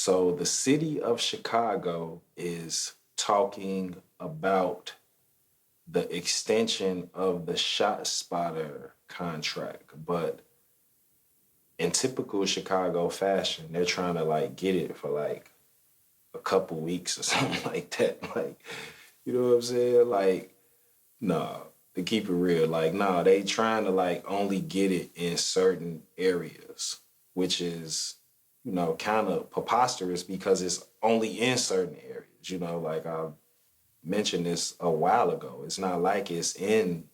So the city of Chicago is talking about the extension of the ShotSpotter contract, but in typical Chicago fashion, they're trying to like get it for like a couple weeks or something like that. Like, you know what I'm saying? Like, nah, to keep it real, like, nah, they trying to like only get it in certain areas, which is, kind of preposterous because it's only in certain areas. Like I mentioned this a while ago. It's not like it's in,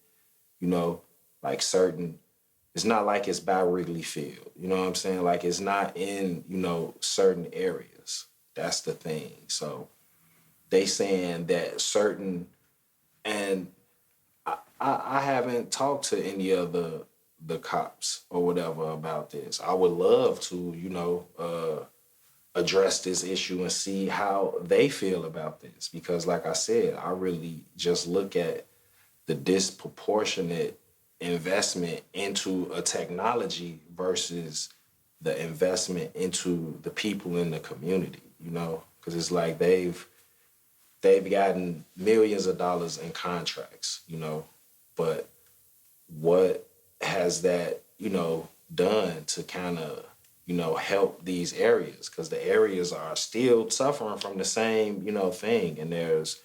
you know, like certain. It's not like it's by Wrigley Field. You know what I'm saying? Like it's not in, certain areas. That's the thing. So they saying that certain, and I haven't talked to any of the cops or whatever about this. I would love to, address this issue and see how they feel about this. Because like I said, I really just look at the disproportionate investment into a technology versus the investment into the people in the community, because it's like they've gotten millions of dollars in contracts, but what has that, done to kind of, help these areas? Because the areas are still suffering from the same, thing. And there's,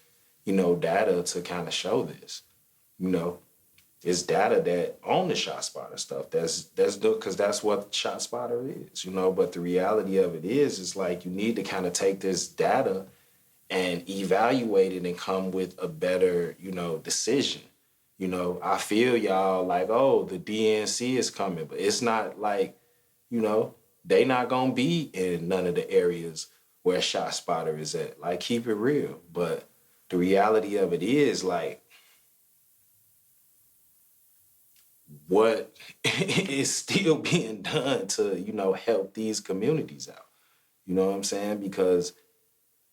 data to kind of show this, you know. It's data that on the ShotSpotter stuff. That's because that's what ShotSpotter is, But the reality of it is like you need to kind of take this data and evaluate it and come with a better, decision. I feel y'all like, oh, the DNC is coming, but it's not like, they not gonna be in none of the areas where ShotSpotter is at. Like, keep it real. But the reality of it is like, what is still being done to, help these communities out. You know what I'm saying? Because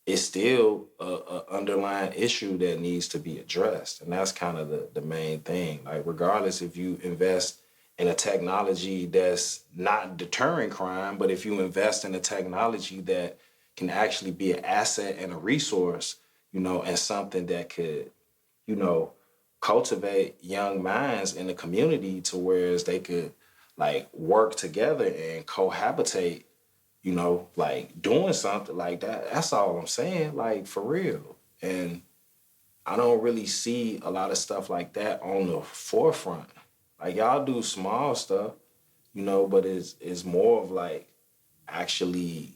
it's still a underlying issue that needs to be addressed. And that's kind of the main thing. Like, regardless if you invest in a technology that's not deterring crime, but if you invest in a technology that can actually be an asset and a resource, and something that could, you know, cultivate young minds in the community to whereas they could like work together and cohabitate, like doing something like that. That's all I'm saying, like for real. And I don't really see a lot of stuff like that on the forefront. Like y'all do small stuff, but it's more of like actually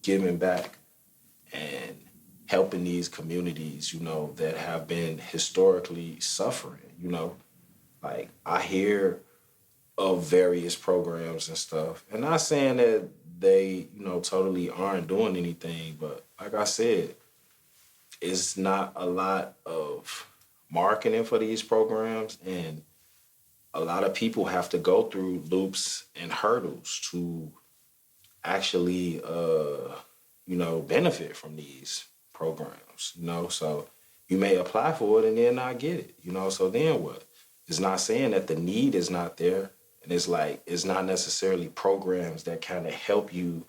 giving back and helping these communities, that have been historically suffering. Like I hear of various programs and stuff. And not saying that they, totally aren't doing anything, but like I said, it's not a lot of marketing for these programs, and a lot of people have to go through loops and hurdles to actually benefit from these programs, so you may apply for it and then not get it, so then what? It's not saying that the need is not there. And it's like, it's not necessarily programs that kind of help you,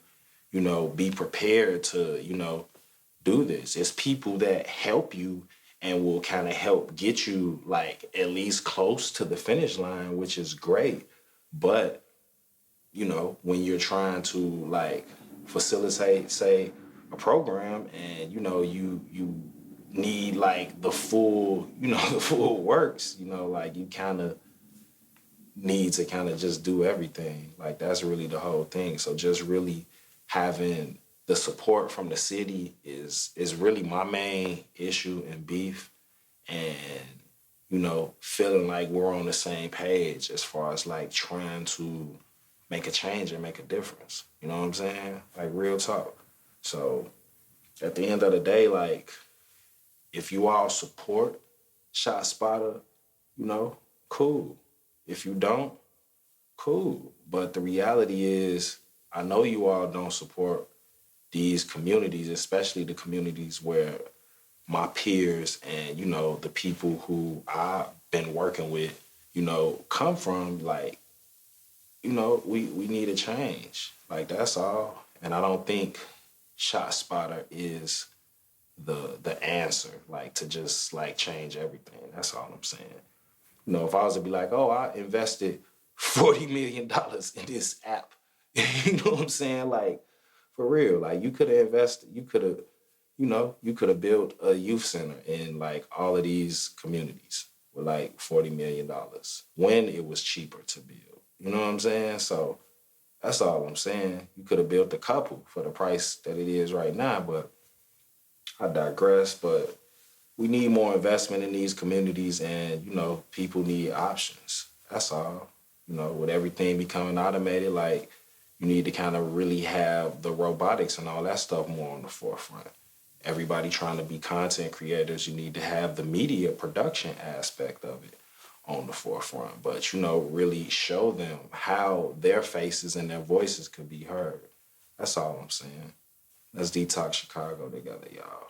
be prepared to, do this. It's people that help you and will kind of help get you like at least close to the finish line, which is great. But, when you're trying to like facilitate, say, a program and, you need like the full, the full works, like you kind of need to kind of just do everything. Like that's really the whole thing. So just really having the support from the city is really my main issue and beef. And, feeling like we're on the same page as far as like trying to make a change and make a difference. You know what I'm saying? Like real talk. So at the end of the day, like if you all support ShotSpotter, cool. If you don't, cool. But the reality is, I know you all don't support these communities, especially the communities where my peers and, the people who I've been working with, come from. Like, we need a change. Like, that's all. And I don't think ShotSpotter is the answer, like to just like change everything. That's all I'm saying. You know, if I was to be like, oh, I invested $40 million in this app, you know what I'm saying? Like, for real, like you could have invested, you could have built a youth center in like all of these communities with like $40 million when it was cheaper to build. You know what I'm saying? So that's all I'm saying. You could have built a couple for the price that it is right now, but I digress. But we need more investment in these communities, and people need options. That's all. With everything becoming automated, like you need to kind of really have the robotics and all that stuff more on the forefront. Everybody trying to be content creators, you need to have the media production aspect of it on the forefront. But really show them how their faces and their voices could be heard. That's all I'm saying. Let's detox Chicago together, y'all.